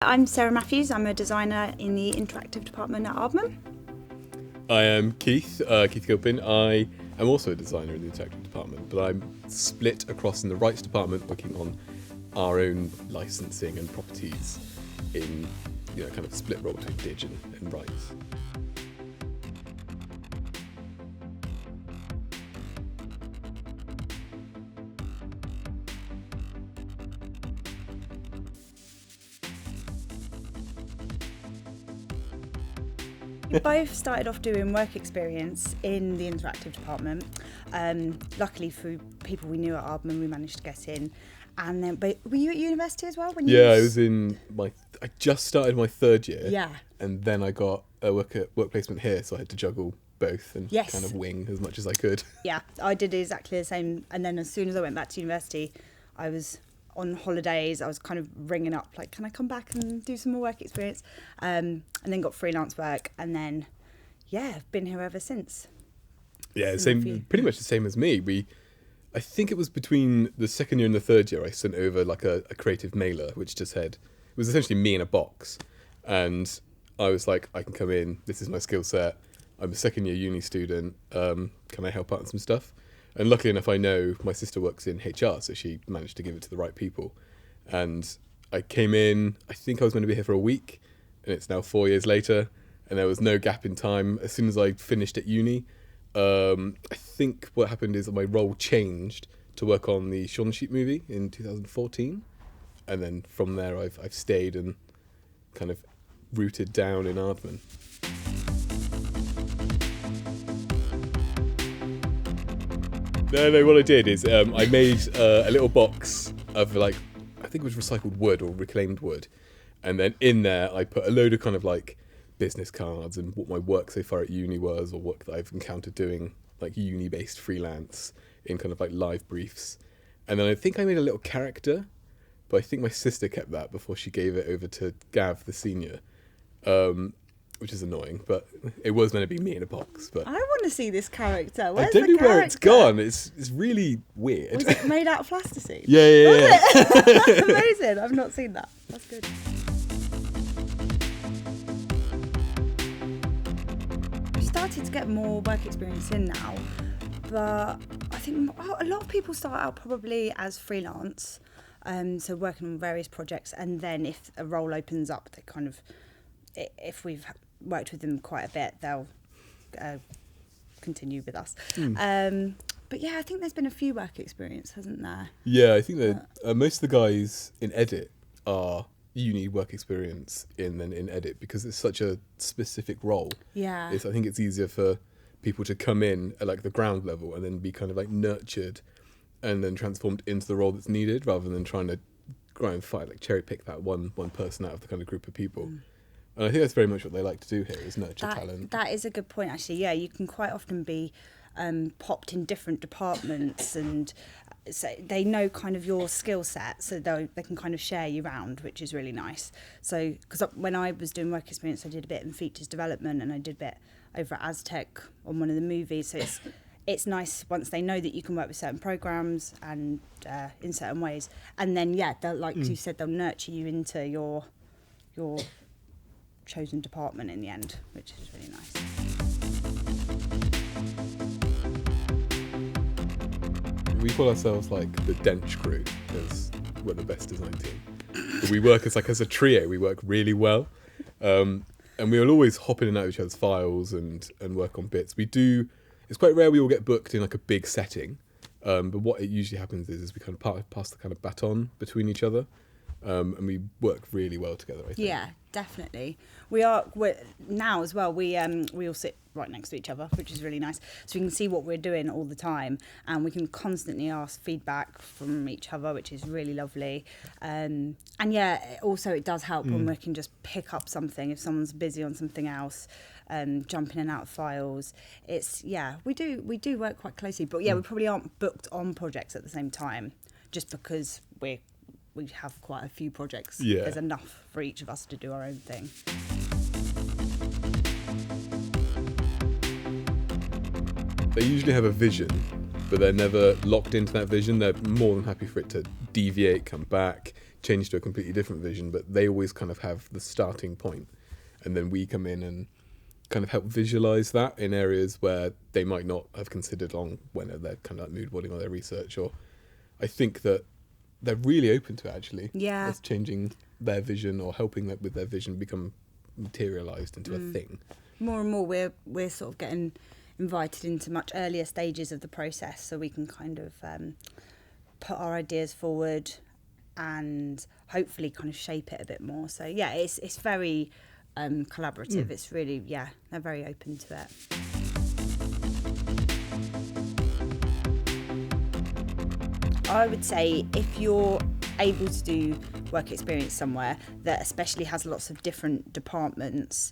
I'm Sarah Matthews. I'm a designer in the interactive department at Aardman. I am Keith Kilpin. I am also a designer in the interactive department, but I'm split across in the rights department, working on our own licensing and properties in, kind of split role between dig and rights. We both started off doing work experience in the interactive department. Luckily for people we knew at Aardman, we managed to get in. And then, but were you at university as well? I was in I just started my third year. Yeah. And then I got a work placement here, so I had to juggle both and kind of wing as much as I could. Yeah, I did exactly the same. And then as soon as I went back to university, I was on holidays. I was kind of ringing up, like, can I come back and do some more work experience? And then got freelance work, and then, I've been here ever since. Yeah, pretty much the same as me. I think it was between the second year and the third year, I sent over like a creative mailer, which just said, it was essentially me in a box. And I was like, I can come in, this is my skill set. I'm a second year uni student. Can I help out on some stuff? And luckily enough, I know my sister works in HR, so she managed to give it to the right people. And I came in, I think I was going to be here for a week, and it's now 4 years later, and there was no gap in time. As soon as I finished at uni, I think what happened is that my role changed to work on the Shaun the Sheep movie in 2014. And then from there, I've stayed and kind of rooted down in Aardman. No, what I did is I made a little box of I think it was recycled wood or reclaimed wood. And then in there, I put a load of kind of business cards and what my work so far at uni was, or work that I've encountered doing uni-based freelance in kind of live briefs. And then I think I made a little character, but I think my sister kept that before she gave it over to Gav, the senior. Which is annoying, but it was meant to be me in a box. But I want to see this character. Where's I don't the know where it's character? gone. It's really weird. Was it made out of plasticine? Yeah. Amazing. I've not seen that. That's good. We started to get more work experience in now, but I think a lot of people start out probably as freelance, so working on various projects, and then if a role opens up, they kind of, if we've worked with them quite a bit, they'll continue with us. But I think there's been a few work experience, hasn't there? Yeah, I think that most of the guys in edit are uni work experience in edit, because it's such a specific role. Yeah. I think it's easier for people to come in at the ground level and then be kind of nurtured and then transformed into the role that's needed, rather than trying to try and fight, cherry pick that one person out of the kind of group of people. And I think that's very much what they like to do here, is nurture talent. That is a good point, actually. Yeah, you can quite often be popped in different departments, and so they know kind of your skill set, so they can kind of share you around, which is really nice. So, because when I was doing work experience, I did a bit in features development, and I did a bit over at Aztec on one of the movies. So it's nice once they know that you can work with certain programs and in certain ways, and then they'll, like you said, they'll nurture you into your chosen department in the end, which is really nice. We call ourselves the Dench crew, because we're the best design team. But we work as a trio. We work really well, and we'll always hop in and out of each other's files and work on bits. We do. It's quite rare we all get booked in a big setting, but what it usually happens is we kind of pass the kind of baton between each other. And we work really well together, I think. Yeah, definitely. We're now as well. We all sit right next to each other, which is really nice. So we can see what we're doing all the time, and we can constantly ask feedback from each other, which is really lovely. And also it does help when we can just pick up something if someone's busy on something else. Jump in and out of files. We do work quite closely, but we probably aren't booked on projects at the same time, just because we have quite a few projects. Yeah. There's enough for each of us to do our own thing. They usually have a vision, but they're never locked into that vision. They're more than happy for it to deviate, come back, change to a completely different vision, but they always kind of have the starting point, and then we come in and kind of help visualize that in areas where they might not have considered on when they're kind of like mood boarding or their research. Or I think that they're really open to actually us changing their vision or helping that with their vision become materialized into a thing. More and more we're sort of getting invited into much earlier stages of the process, so we can kind of put our ideas forward and hopefully kind of shape it a bit more. So yeah, it's very collaborative. It's really, they're very open to it. I would say if you're able to do work experience somewhere that especially has lots of different departments,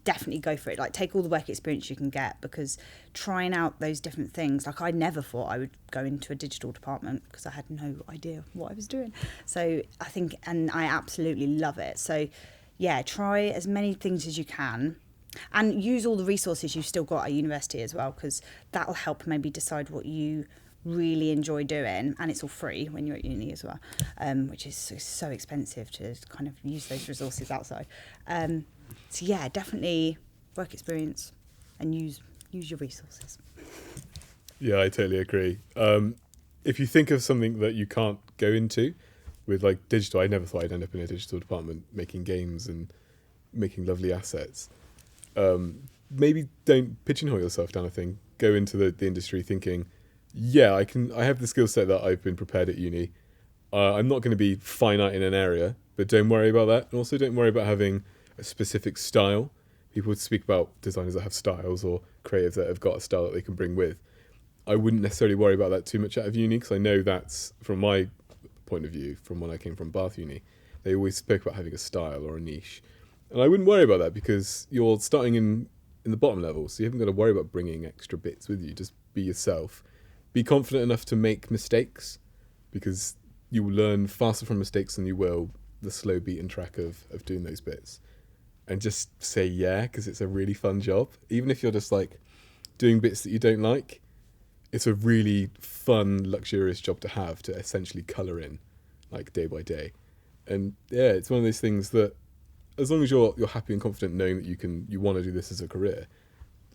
definitely go for it. Like, take all the work experience you can get, because trying out those different things, like I never thought I would go into a digital department because I had no idea what I was doing. So I think, and I absolutely love it. So yeah, try as many things as you can and use all the resources you've still got at university as well, because that'll help maybe decide what you really enjoy doing. And it's all free when you're at uni as well, which is so expensive to kind of use those resources outside. So yeah, definitely work experience and use your resources. Yeah, I totally agree. If you think of something that you can't go into with like digital, I never thought I'd end up in a digital department making games and making lovely assets. Maybe don't pigeonhole yourself down a thing. Go into the industry thinking, yeah, I have the skill set that I've been prepared at uni. I'm not going to be finite in an area, but don't worry about that. And also don't worry about having a specific style. People speak about designers that have styles or creatives that have got a style that they can bring with. I wouldn't necessarily worry about that too much out of uni, because I know that's, from my point of view, from when I came from Bath Uni, they always spoke about having a style or a niche. And I wouldn't worry about that, because you're starting in the bottom level, so you haven't got to worry about bringing extra bits with you. Just be yourself. Be confident enough to make mistakes, because you will learn faster from mistakes than you will the slow beaten track of doing those bits. And just say yeah, because it's a really fun job. Even if you're just like doing bits that you don't like, it's a really fun, luxurious job to have, to essentially colour in like day by day. And yeah, it's one of those things that as long as you're happy and confident knowing that you want to do this as a career,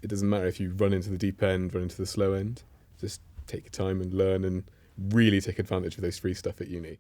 it doesn't matter if you run into the deep end, run into the slow end. Just take your time and learn and really take advantage of those free stuff at uni.